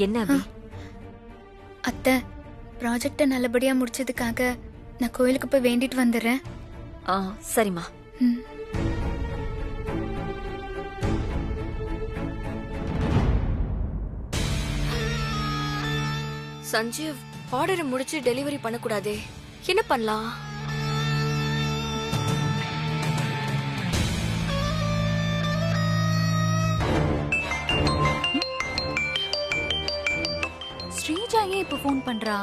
என்ன அபி? அத்தை, ப்ராஜெக்டை நல்லபடியா முடிச்சதுக்காக நான் கோயிலுக்கு போய் வேண்டிட்டு வந்துடுறேன். சரிம்மா. ம். சஞ்சீவ் ஆர்டரை முடிச்சு டெலிவரி பண்ணக்கூடாதே, என்ன பண்ணலாம்? ஸ்ரீஜா ஏன் இப்ப போன் பண்றா?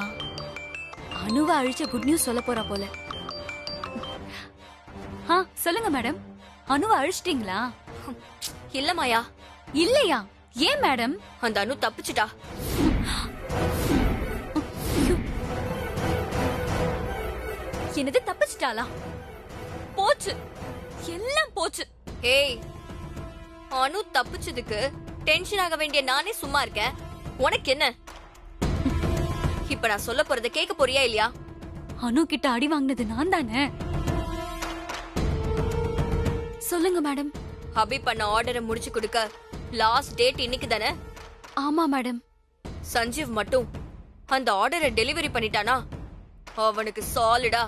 அனுவ அழிச்ச குட் நியூஸ் சொல்ல போறா போல. சொல்லுங்க மேடம், அனுவ அழிச்சிட்டீங்களா? இல்ல மாயா. இல்லையா? ஏன் மேடம்? அந்த அனு தப்பிச்சிட்டா. என்னது தப்பிச்சிட்டாளா? போச்சு, எல்லாம் போச்சு. ஏய், அனு தப்பிச்சதுக்கு டென்ஷன் ஆக வேண்டிய நானே சும்மா இருக்கேன். உனக்கு என்ன? இப்ப நான் சொல்ல போறத கேட்க போறியா இல்லையா? அனு கிட்ட அடி வாங்கினது நான் தானே. சொல்லுங்க மேடம். அபி பண்ண ஆர்டரை முடிச்சு கொடுக்க லாஸ்ட் டேட் இன்னைக்கு தானே? ஆமா மேடம். சஞ்சீவ் மட்டும் அந்த ஆர்டரை டெலிவரி பண்ணிட்டானா அவனுக்கு சாலிடா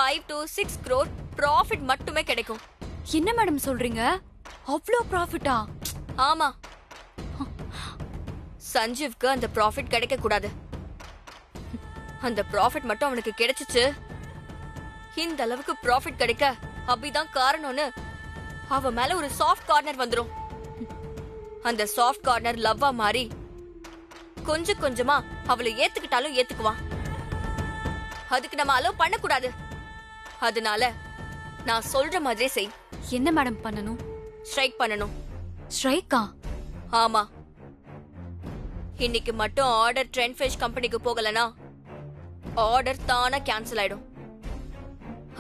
5 to 6 crore ப்ராஃபிட் மட்டுமே கிடைக்கும். என்ன மேடம் சொல்றீங்க? அவ்ளோ ப்ராஃபிட்டா? ஆமா, சஞ்சீவ்க்கு அந்த ப்ராஃபிட் கிடைக்க கூடாது. அந்த ப்ராஃபிட் மட்டும் அவனுக்கு கிடைச்சிச்சு, இந்த அளவுக்கு ப்ராஃபிட் கிடைக்க அபிதான் காரணம்னு அவ மேல ஒரு சாஃப்ட் கார்னர் வந்துரும். அந்த சாஃப்ட் கார்னர் லவ்வா மாறி கொஞ்சம் கொஞ்சமா அவளை ஏத்துக்கிட்டாலும் ஏத்துக்குவான். அதுக்கு நம்ம அலோவ் பண்ண கூடாது. அதனால நான் சொல்ற மாதிரி செய். என்ன மேடம் பண்ணணும்? ஸ்ட்ரைக் பண்ணணும். ஸ்ட்ரைக்கா? ஆமா, இன்னைக்கு மட்டும் ஆர்டர் ட்ரெண்ட் ஃபிஷ் கம்பெனிக்கு போகலனா ஆர்டர் தானா கேன்சல் ஆயிடும்.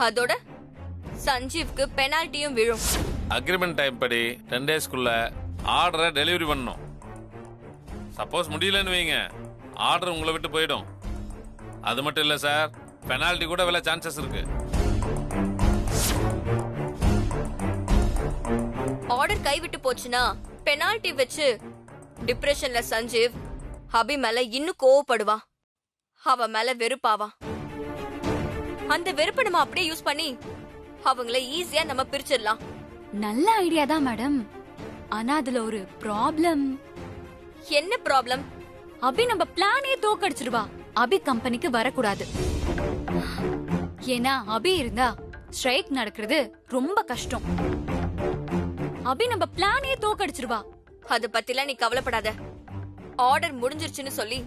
அதோட சஞ்சீவ்க்கு பெனால்ட்டியும் விழும். அக்ரிமெண்ட் டைம் படி 10 டேஸ்க்குள்ள ஆர்டரை டெலிவரி பண்ணணும். சப்போஸ் முடியலன்னு வைங்க, ஆர்டர் உங்களை விட்டு போயிடும். அது மட்டும் இல்ல சார், பெனால்ட்டி கூட விழ சான்சஸ் இருக்கு. ஆர்டர் கைவிட்டு போச்சுன்னா பெனால்ட்டி வச்சு டிப்ரெஷன்ல சஞ்சீவ் அபி மேல இன்னும் கோவப்படுவா. அவ மேல வெறுப்பாவா. அந்த வெறுப்பை நம்ம அப்படியே யூஸ் பண்ணி அவங்கள ஈஸியா நம்ம பிரிச்சிடலாம். நல்ல ஐடியா தான் மேடம். ஆனா அதுல ஒரு ப்ராப்ளம். என்ன ப்ராப்ளம்? அபி நம்ம பிளானே தோக்கடிச்சிருவா. அபி கம்பெனிக்கு வரக்கூடாது. ஏன்னா அபி இருந்தா ஸ்ட்ரைக் நடக்கிறது ரொம்ப கஷ்டம். அபி நம்ம பிளானே தோக்கடிச்சிருவா. அத பத்திலாம் நீ கவலைப்படாத. ஆர்டர் முடிஞ்சிருச்சுன்னு சொல்லி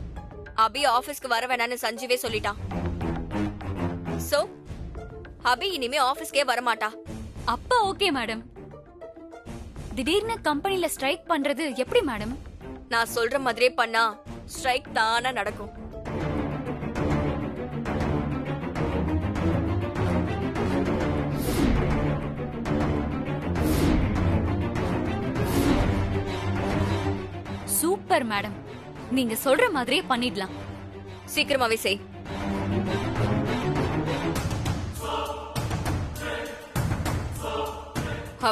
அபி ஆபீஸ்க்கு வர வேணான்னு சஞ்சீவே சொல்லிட்டான். சோ அபி இனிமே ஆபீஸ்க்கே வரமாட்டா. அப்ப ஓகே மேடம். திடீர்னு கம்பெனில ஸ்ட்ரைக் பண்றது எப்படி மேடம்? நான் சொல்ற மாதிரியே பண்ணா ஸ்ட்ரைக் தானா நடக்கும். சூப்பர் மேடம், நீங்க சொல்ற மாதிரியே பண்ணிடலாம். சீக்கிரமாவே செய்.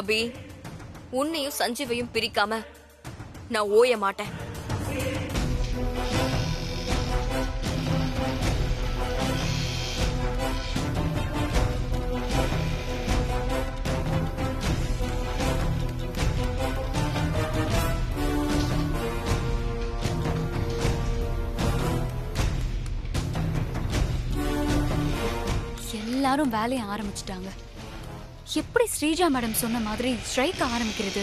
அபி, உன்னையும் சஞ்சீவையும் பிரிக்காம நான் ஓய மாட்டேன். எல்லாரும் வேலைய ஆரம்பிச்சிட்டாங்க. எப்படி ஸ்ரீஜா மேடம் சொன்ன மாதிரி ஸ்ட்ரைக் ஆரம்பிக்கிறது?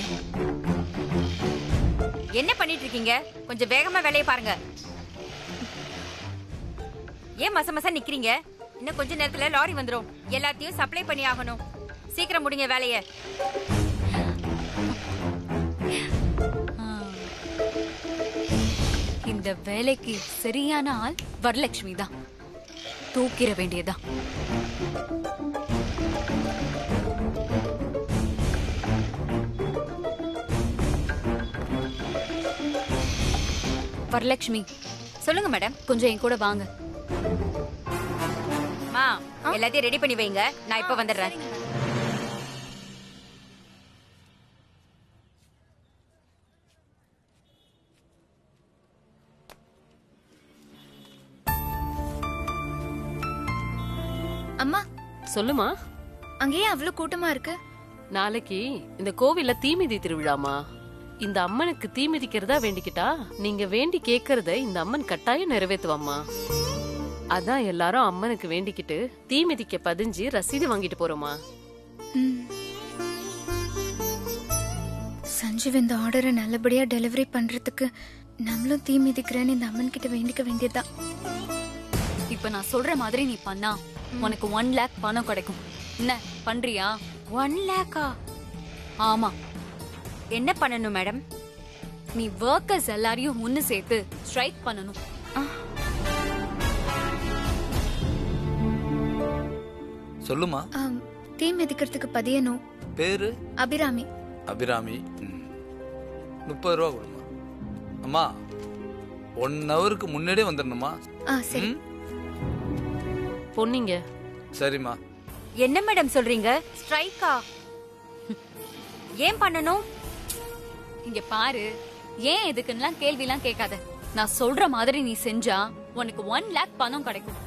என்ன பண்ணிட்டு இருக்கீங்க? கொஞ்சம் வேகமா வேலையை பாருங்க. ஏன் மச மசா நிக்கிறீங்க? இன்னும் கொஞ்ச நேரத்துல லாரி வந்துரும். எல்லாத்தையும் சப்ளை பண்ணி ஆகணும். சீக்கிரம் முடிங்க வேலைய. இந்த வேலைக்கு சரியான ஆள் வரலட்சுமி தான். தூக்கிற வேண்டியதான். வரலட்சுமி, சொல்லுங்க மேடம். கொஞ்சம் என் கூட வாங்க. மா, எல்லாத்தையும் ரெடி பண்ணி வைங்க. நான் இப்ப வந்துடுறேன். சொல்லுமா. அங்கேயே அவ்வளவு கூட்டமா இருக்கு? நாளைக்கு இந்த கோவில்ல தீமிதி திருவிழாமா. இந்த அம்மனுக்கு தீ மிதிக்கிறதா வேண்டிக்கிட்டா நீங்க வேண்டி கேக்குறத இந்த அம்மன் கட்டாயம் நிறைவேத்துவாம்மா. அதான் எல்லாரும் அம்மனுக்கு வேண்டிக்கிட்டு தீ மிதிக்க பதிஞ்சு ரசீது வாங்கிட்டு போறோமா. ம். சஞ்சீவ் இந்த ஆர்டரை நல்லபடியா டெலிவரி பண்றதுக்கு நம்மளும் தீ மிதிக்கிறேன்னு இந்த அம்மன் கிட்ட வேண்டிக்க வேண்டியதுதான். இப்ப நான் சொல்ற மாதிரி நீ பண்ணா உனக்கு 1 lakh பணம் கிடைக்கும். என்ன பண்றியா? 1 lakhா? ஆமா, என்ன பண்ணணும் மேடம்? நீ ஒர்க்கர்ஸ் எல்லாரையும் ஒன்னு சேர்த்து ஸ்ட்ரைக் பண்ணணும். சொல்லுமா. தீ மிதிக்கிறதுக்கு பதியணும். பேரு? அபிராமி. அபிராமி. 30 ரூபா கொடுமா. அம்மா 1 ஹவருக்கு முன்னாடியே வந்துடணுமா? சரி. பொன்னிங்க. சரிம்மா. என்ன மேடம் சொல்றீங்க? ஸ்ட்ரைக்கா? ஏன் பண்ணணும்? இங்க பாரு, ஏன் எதுக்குன்னு கேள்விலாம் கேட்காத. நான் சொல்ற மாதிரி நீ செஞ்சா உனக்கு 1 lakh பணம் கிடைக்கும்.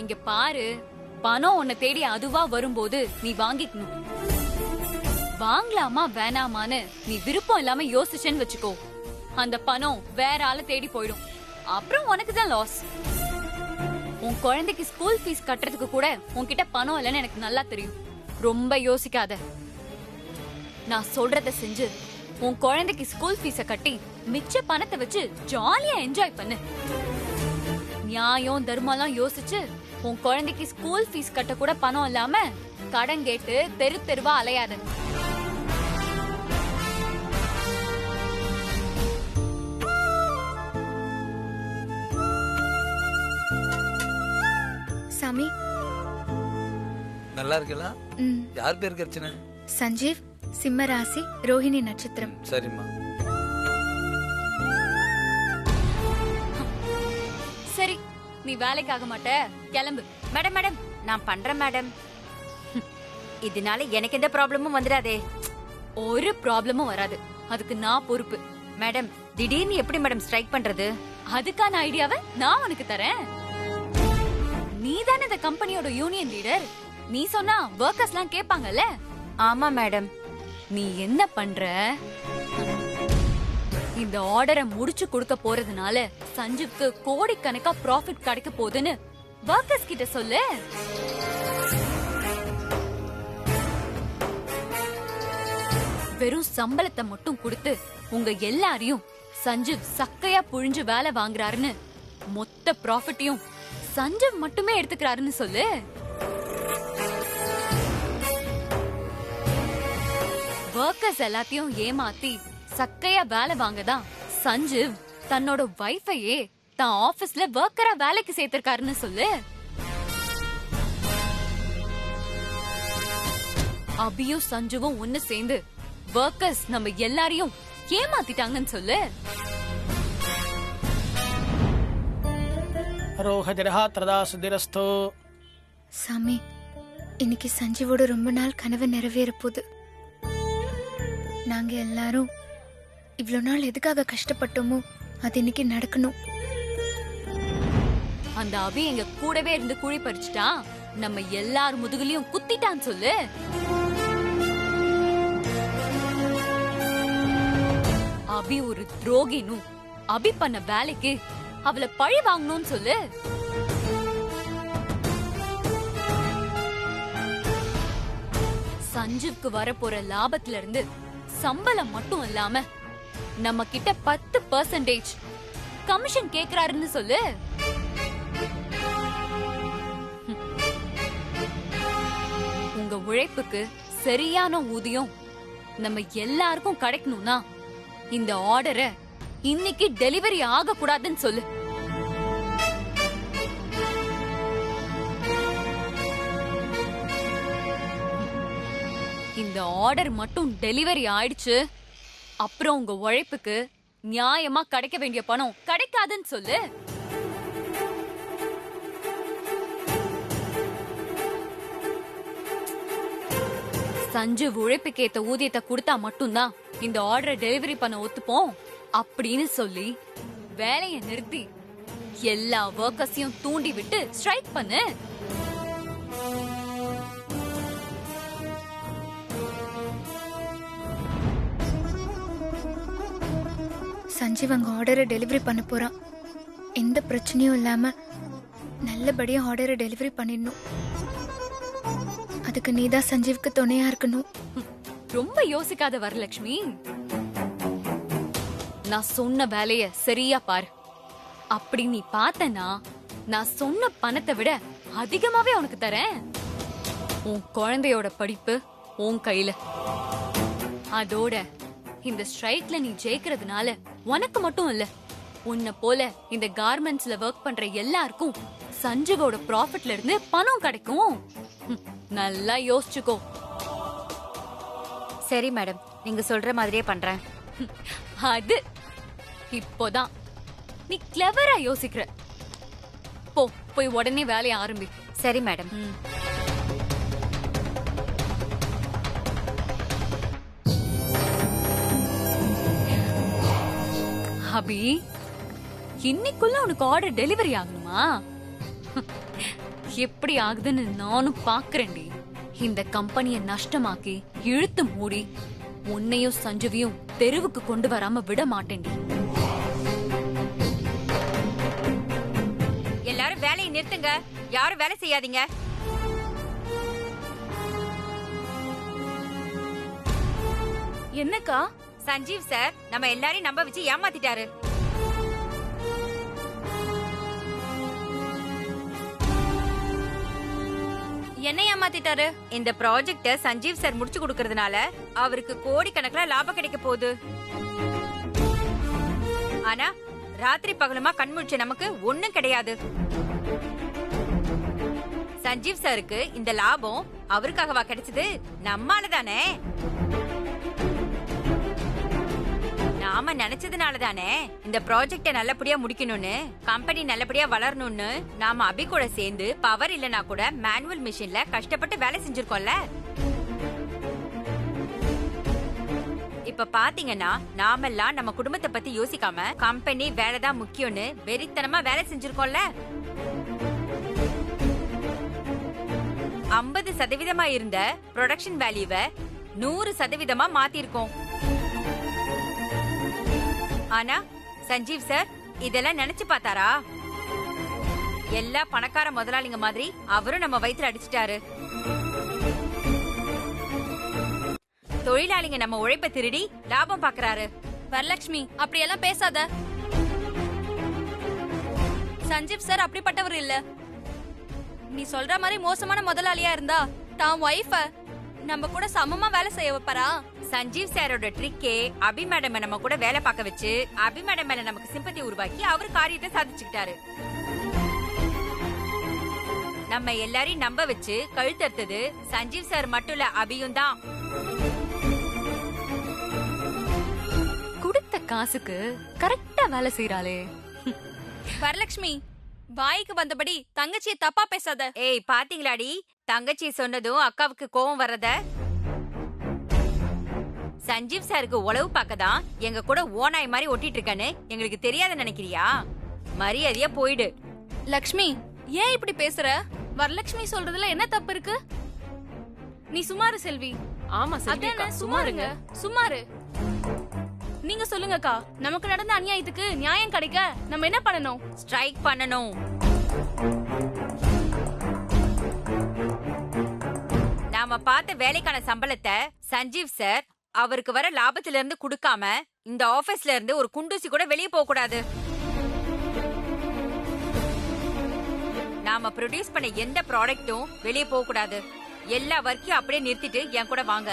இங்க பாரு, பணம் உன்னை தேடி அதுவா வரும்போது நீ வாங்கிக்கணும். வாங்கலாமா வேணாமான்னு நீ விருப்பம் இல்லாம யோசிச்சேன்னு வச்சுக்கோ, அந்த பணம் வேற ஆள தேடி போயிடும். அப்புறம் உனக்கு தான் லாஸ். உன் குழந்தைக்கு ஸ்கூல் ஃபீஸ் கட்டுறதுக்கு கூட உன்கிட்ட பணம் இல்லைன்னு எனக்கு நல்லா தெரியும். ரொம்ப யோசிக்காத. நான் சொல்றத செஞ்சு உன் குழந்தைக்கு ஸ்கூல் ஃபீஸ கட்டி மிச்ச பணத்தை வச்சு ஜாலியா என்ஜாய் பண்ணு. நியாயம் தர்மம்லாம் யோசிச்சு உன் குழந்தைக்கு ஸ்கூல் ஃபீஸ் கட்ட கூட பணம் இல்லாம கடன் கேட்டு தெரு தெருவா அலையாத. சாமி. நல்லா இருக்கலா? யார் பேர் கர்ச்சனை? சஞ்சீவ், சிம்ம ராசி, ரோஹிணி நட்சத்திரம். சரிம்மா. சரி, நீ வேலைக்கு ஆக மாட்ட, கிளம்பு. மேடம் மேடம் நான் பண்றேன் மேடம். இதனால எனக்கு எந்த ப்ராப்ளமும் வந்துடாதே. ஒரு ப்ராப்ளமும் வராது, அதுக்கு நான் பொறுப்பு. மேடம் திடீர்னு எப்படி மேடம் ஸ்ட்ரைக் பண்றது? அதுக்கான ஐடியாவை நான் உனக்கு தரேன். நீ தானே இந்த கம்பெனியோட யூனியன் லீடர். நீ சொன்னா ஒர்க்கர்ஸ்லாம் கேட்பாங்கல்ல. ஆமா மேடம். நீ என்ன பண்ற? இந்த ஆர்டரை முடிச்சு கொடுக்க போறதுனால சஞ்சீவ்க்கு கோடிக்கணக்கா ப்ராஃபிட் கிடைக்க போகுதுன்னு ஒர்க்கர்ஸ் கிட்ட சொல்லு. வெறும் சம்பளத்தை மட்டும் கொடுத்து உங்க எல்லாரையும் சஞ்சீவ் சக்கையா புழிஞ்சு வேலை வாங்குறாருன்னு, மொத்த ப்ராஃபிட்டையும் சஞ்சீவ் மட்டுமே எடுத்துக்கிறாருன்னு சொல்லு. ஒர்க்கர்ஸ் எல்லாத்தையும் ஏமாத்தி சக்கையா வேலை வாங்கதான் சஞ்சீவ் தன்னோட வைஃபையே தான் ஆபீஸ்ல ஒர்க்கரா வேலைக்கு சேர்த்திருக்காருன்னு சொல்லு. அபியும் சஞ்சுவும் ஒன்னு சேர்ந்து ஒர்க்கர்ஸ் நம்ம எல்லாரையும் ஏமாத்திட்டாங்கன்னு சொல்லு. சாமி, இன்னைக்கு சஞ்சீவோட ரொம்ப நாள் கனவு நிறைவேற போகுது. நாங்க எல்லாரும் இவ்ளோ நாள் எதுக்காக கஷ்டப்பட்டோமோ அது இன்னைக்கு நடக்கணும். அந்த அபி எங்க கூடவே இருந்து குழி பறிச்சுட்டா, நம்ம எல்லார் முதுகுலயும் குத்திட்டான்னு சொல்லு. அபி ஒரு துரோகினும் அபி பண்ண வேலைக்கு அவளை பழி வாங்கணும்னு சொல்லு. சஞ்சீவ்க்கு வரப்போற லாபத்துல இருந்து சம்பளம் மட்டும் இல்லாம நம்ம கிட்ட 10% கமிஷன் கேக்குறாருன்னு சொல்லு. உங்க உழைப்புக்கு சரியான ஊதியம் நம்ம எல்லாருக்கும் கிடைக்கணும்னா இந்த ஆர்டரை இன்னைக்கு டெலிவரி ஆக கூடாதுன்னு சொல்லு. இந்த ஆர்டர் மட்டும் டெலிவரி ஆயிடுச்சு, அப்புறம் உங்க உழைப்புக்கு நியாயமா கிடைக்க வேண்டிய பணம் கிடைக்காதுன்னு சொல்லு. சஞ்சீவ் உழைப்புக்கு ஏத்த ஊதியத்தை கொடுத்தா மட்டும்தான் இந்த ஆர்டரை டெலிவரி பண்ண ஒத்துப்போம் அப்படின்னு சொல்லி வேலையை நிறுத்தி எல்லா ஒர்க்கர்ஸையும் தூண்டி விட்டு ஸ்ட்ரைக் பண்ணு. சஞ்சீவ் அங்க ஆர்டரை டெலிவரி பண்ண போறான். எந்த பிரச்சனையும் இல்லாம நல்லபடியா ஆர்டரை டெலிவரி பண்ணிடணும். அதுக்கு நீதான் சஞ்சீவுக்கு துணையா இருக்கணும். ரொம்ப யோசிக்காத வரலட்சுமி. நான் சொன்ன வேலைய சரியா பாரு. அப்படி நீ பார்த்தனா நான் சொன்ன பணத்தை விட அதிகமாவே உனக்கு தரேன். உன் குழந்தையோட படிப்பு உன் கையில. அதோட இந்த ஸ்ட்ரைக்ல நீ ஜெயிக்கிறதுனால உனக்கு மட்டும் இல்ல, உன்னை போல இந்த கார்மெண்ட்ஸ்ல ஒர்க் பண்ற எல்லாருக்கும் சஞ்சீவோட ப்ராஃபிட்ல இருந்து பணம் கிடைக்கும். நல்லா யோசிச்சுக்கோ. சரி மேடம், நீங்க சொல்ற மாதிரியே பண்றேன். அது இப்போதான் நீ கிளவரா யோசிக்கிற. போய் உடனே வேலையை ஆரம்பி. சரி மேடம். அபி, இன்னைக்குள்ள உனக்கு ஆர்டர் டெலிவரி ஆகணுமா? எப்படி ஆகுதுன்னு நானும் பாக்குறேன்டி. இந்த கம்பெனியை நஷ்டமாக்கி இழுத்து மூடி உன்னையும் சஞ்சீவியும் தெருவுக்கு கொண்டு வராம விட மாட்டேன்டி. எல்லாரும் வேலையை நிறுத்துங்க. யாரும் வேலை செய்யாதீங்க. என்னக்கா? சஞ்சீவ் சார் நம்ம எல்லாரையும் நம்ப வச்சு ஏமாத்திட்டாரு. என்ன ஏமாத்திட்டாரு? இந்த ப்ராஜெக்ட சஞ்சீவ் சார் முடிச்சு கொடுக்கறதுனால அவருக்கு கோடிக்கணக்கில் லாபம் கிடைக்க போகுது. ஆனா ராத்திரி பகலுமா கண்முழிச்ச நமக்கு ஒண்ணும் கிடையாது. சஞ்சீவ் சாருக்கு இந்த லாபம் அவருக்காகவா கிடைச்சது? நம்மால தானே. நாம நினைச்சதுனால தானே இந்த ப்ராஜெக்ட நல்லபடியா முடிக்கணும்னு, கம்பெனி நல்லபடியா வளரணும்னு நாம அபி கூட சேர்ந்து பவர் இல்லனா கூட மேனுவல் மிஷின்ல கஷ்டப்பட்டு வேலை செஞ்சிருக்கோம்ல. இப்ப பாத்தீங்கன்னா நாமெல்லாம் நம்ம குடும்பத்தை பத்தி யோசிக்காம கம்பெனி வேலைதான் முக்கியம்னு வெறித்தனமா வேலை செஞ்சிருக்கோம்ல. 50% இருந்த ப்ரொடக்ஷன் வேல்யூவை 100% மாத்திருக்கோம். ஆனா சஞ்சீவ் சார் இதெல்லாம் நினைச்சு பார்த்தாரா? எல்லா பணக்கார முதலாளிங்க மாதிரி அவரும் நம்ம வயித்துல அடிச்சிட்டாரு. தொழிலாளிங்க நம்ம உழைப்ப திருடி லாபம் பாக்குறாரு. வரலட்சுமி, அப்படியெல்லாம் பேசாத. சஞ்சீவ் சார் அப்படிப்பட்டவர் இல்ல. நீ சொல்ற மாதிரி மோசமான முதலாளியா இருந்தா தான் ஒய்ஃப நம்ம கூட சமமா வேலை செய்ய வைப்பாரா? சஞ்சீவ் சாரோட ட்ரிக்கே அபி மேடம் நம்ம கூட வேலை பார்க்க வச்சு அபி மேடம் மேல நமக்கு சிம்பத்தி உருவாக்கி அவர் காரியத்தை சாதிச்சுக்கிட்டாரு. நம்ம எல்லாரையும் நம்ப வச்சு கழுத்தறுத்தது சஞ்சீவ் சார் மட்டும் இல்ல, அபியும் தான். கொடுத்த காசுக்கு கரெக்டா வேலை செய்யறாளே. வரலட்சுமி, வாய்க்கு வந்தபடி தங்கச்சியை தப்பா பேசாத. ஏய், பாத்தீங்களாடி தங்கச்சி சொன்னதும் அக்காவுக்கு கோவம் வர்றத? சஞ்சீவ் சாருக்கு உளவு பார்க்கதான் எங்க கூட ஓனாய் மாதிரி ஒட்டிட்டு இருக்கான்னு எங்களுக்கு தெரியாத நினைக்கிறியா? மரியாதையா போயிடு. லக்ஷ்மி, ஏன் இப்படி பேசுற? வரலட்சுமி சொல்றதுல என்ன தப்பு இருக்கு? நீ சுமாரு செல்வி. ஆமா செல்வி அக்கா, சுமாருங்க. சுமாரு. நீங்க சொல்லுங்கக்கா, நமக்கு நடந்த அநியாயத்துக்கு நியாயம் கிடைக்க நம்ம என்ன பண்ணணும்? ஸ்ட்ரைக் பண்ணணும். நாம பார்த்த வேலைக்கான சம்பளத்தை சஞ்சீவ் சார் அவருக்கு வர லாபத்துல இருந்து கொடுக்காம இந்த ஆபீஸ்ல இருந்து ஒரு குண்டூசி கூட வெளியே போக கூடாது. நாம ப்ரொடியூஸ் பண்ண எந்த ப்ராடக்ட்டும் வெளியே போக கூடாது. எல்லா வர்க்கையும் அப்படியே நிறுத்திட்டு என் கூட வாங்க.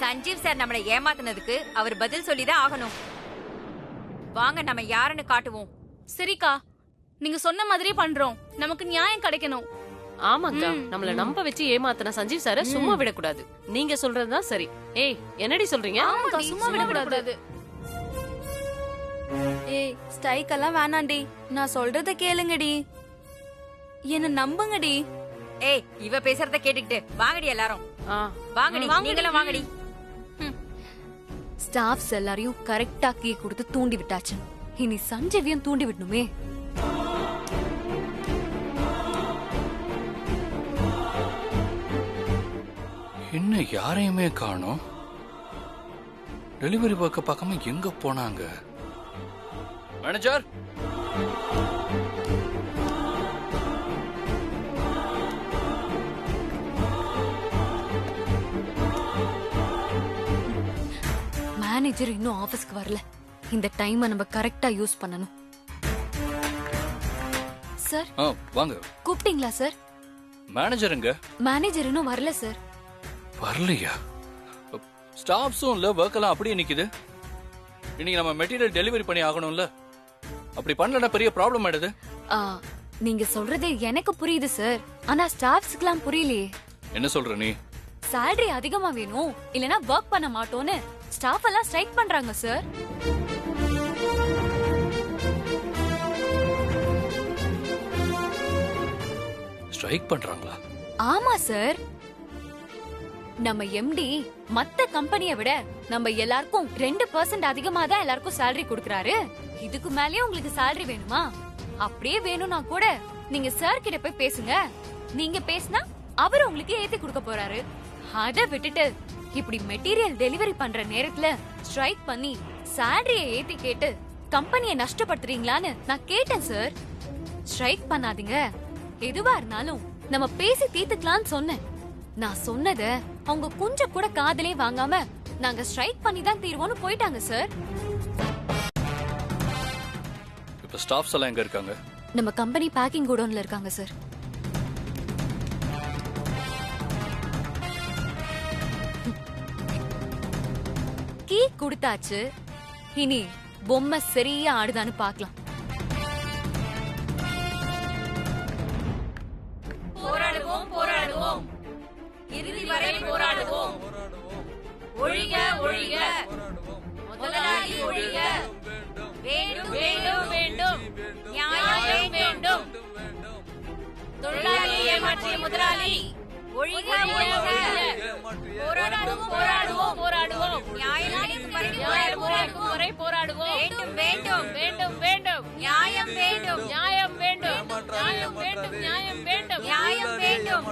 சஞ்சீவ் சார் நம்மளை ஏமாத்தினதுக்கு அவர் பதில் சொல்லிதான் ஆகணும். வாங்க, நம்ம யாருன்னு காட்டுவோம். சரிக்கா, நீங்க சொன்ன மாதிரி பண்றோம். நமக்கு நியாயம் கிடைக்கணும். ஆமாக்கா, நம்மள நம்ப வச்சு ஏமாத்தின சஞ்சீவ் சார சும்மா விடக்கூடாது. நீங்க சொல்றதுதான் சரி. ஏய், என்னடி சொல்றீங்க? ஆமாக்கா, சும்மா விடக்கூடாது. ஏய், ஸ்ட்ரைக் எல்லாம் வேணாண்டி. நான் சொல்றத கேளுங்கடி, என்ன நம்புங்கடி. ஏய், இவ பேசுறத கேட்டுக்கிட்டு வாங்கடி எல்லாரும். வாங்கடி, நீங்களும் வாங்கடி. ஸ்டாஃப்ஸ் எல்லாரையும் கரெக்டா கீ கொடுத்து தூண்டி விட்டாச்சு. இனி சஞ்சீவியும் தூண்டி விடணுமே. இன்னும் யாரையுமே காணோம். டெலிவரி ஒர்க்கை பார்க்காம எங்க போனாங்க? மேனேஜர், மேனேஜர் இன்னும் ஆபீஸ்க்கு வரல. இந்த டைமை நம்ம கரெக்டா யூஸ் பண்ணணும். சார், வாங்க. கூப்பிட்டீங்களா சார்? மேனேஜர் எங்க? மேனேஜர் இன்னும் வரல சார். வரலையா? ஸ்டாஃப்ஸும் இல்ல, ஒர்க் எல்லாம் அப்படியே நிக்குது. இன்னைக்கு நம்ம மெட்டீரியல் டெலிவரி பண்ணி ஆகணும்ல. அப்படி பண்ணலன்னா பெரிய ப்ராப்ளம் ஆயிடுது. ஆ, நீங்க சொல்றது எனக்கு புரியுது சார். ஆனா ஸ்டாஃப்ஸ்க்குலாம் புரியலையே. என்ன சொல்ற நீ? salary அதிகமா வேணும், இல்லனா ஒர்க் பண்ண மாட்டோம்னு ஸ்டாஃப் எல்லாம் ஸ்ட்ரைக் பண்றாங்க சார். ஸ்ட்ரைக் பண்றாங்களா? ஆமா சார். நம்ம எம்டி மத்த கம்பெனியை விட நம்ம எல்லாருக்கும் 2% அதிகமா தான் எல்லாருக்கும் salary கொடுக்கறாரு. இதுக்கு மேலயே உங்களுக்கு salary வேணுமா? அப்படியே வேணும்னா கூட நீங்க சார் கிட்ட போய் பேசுங்க. நீங்க பேசினா அவர் உங்களுக்கு ஏத்தி கொடுக்க போறாரு. அத விட்டுட்டு இப்படி மெட்டீரியல் டெலிவரி பண்ற நேரத்துல ஸ்ட்ரைக் பண்ணி salary-ய ஏத்தி கேட்டு கம்பெனியை நஷ்டப்படுத்துறீங்களான்னு நான் கேட்டேன் சார். ஸ்ட்ரைக் பண்ணாதீங்க, எதுவா இருந்தாலும் நம்ம பேசி தீர்த்துக்கலாம்னு சொன்னேன். நான் சொன்னத அவங்க கொஞ்சம் கூட காதலே வாங்காம நாங்க ஸ்ட்ரைக் பண்ணி தான் தீர்வோம்னு போயிட்டாங்க சார். இப்ப ஸ்டாஃப்ஸ் எல்லாம் எங்க இருக்காங்க? நம்ம கம்பெனி பேக்கிங் குடோன்ல இருக்காங்க சார். கீ கொடுத்தாச்சு, இனி பொம்மை சரியா ஆடுதான்னு பார்க்கலாம். போராடுவோம் போராடுவோம், இறுதி வரை போராடுவோம். ஒழிக ஒழிக, முதலாளி ஒழிக. வேண்டும் வேண்டும் வேண்டும், நியாயம் வேண்டும். தொழிலாளி ஏமாற்றிய முதலாளி ஒழிக ஒழிக. போராடுவோம் போராடுவோம் போராடுவோம், நியாயம் வரை போராடுவோம். வேண்டும் வேண்டும் வேண்டும் வேண்டும், நியாயம் வேண்டும். நியாயம் வேண்டும், நியாயம் வேண்டும், நியாயம் வேண்டும், நியாயம் வேண்டும்.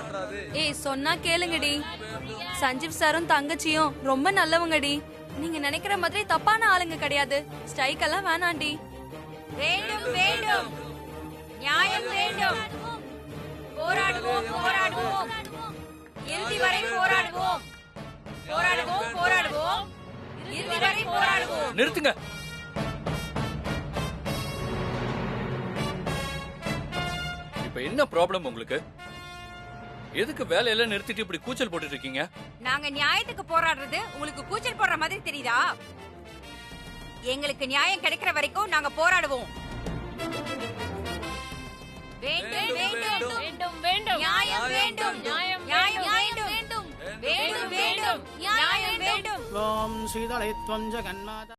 ஏய், சொன்னா கேளுங்கடி. சஞ்சீவ் சாரும் தங்கச்சியும் ரொம்ப நல்லவங்கடி. நீங்க நினைக்கிற மாதிரி தப்பான ஆளுங்க கிடையாது. ஸ்ட்ரைக் எல்லாம் வேணாண்டி. வேண்டும் வேண்டும், நியாயம் வேண்டும். போராடுவோம் போராடுவோம், இறுதி வரை போராடுவோம். போராடுவோம் போராடுவோம், இறுதி வரை போராடுவோம். நிறுத்துங்க. இப்ப என்ன ப்ராப்ளம் உங்களுக்கு? எதுக்கு வேலையெல்லாம் நிறுத்திட்டு இப்படி கூச்சல் போட்டுட்டு இருக்கீங்க? நாங்க நியாயத்துக்கு போராடுறது உங்களுக்கு கூச்சல் போடுற மாதிரி தெரியுதா? எங்களுக்கு நியாயம் கிடைக்கிற வரைக்கும் நாங்க போராடுவோம். வேண்டும் வேண்டும் வேண்டும் வேண்டும், நியாயம் வேண்டும். நியாயம் வேண்டும் வேண்டும் வேண்டும் வேண்டும், நியாயம் வேண்டும். ஓம் ஸ்ரீதலை த்வம் ஜகன்மாதா.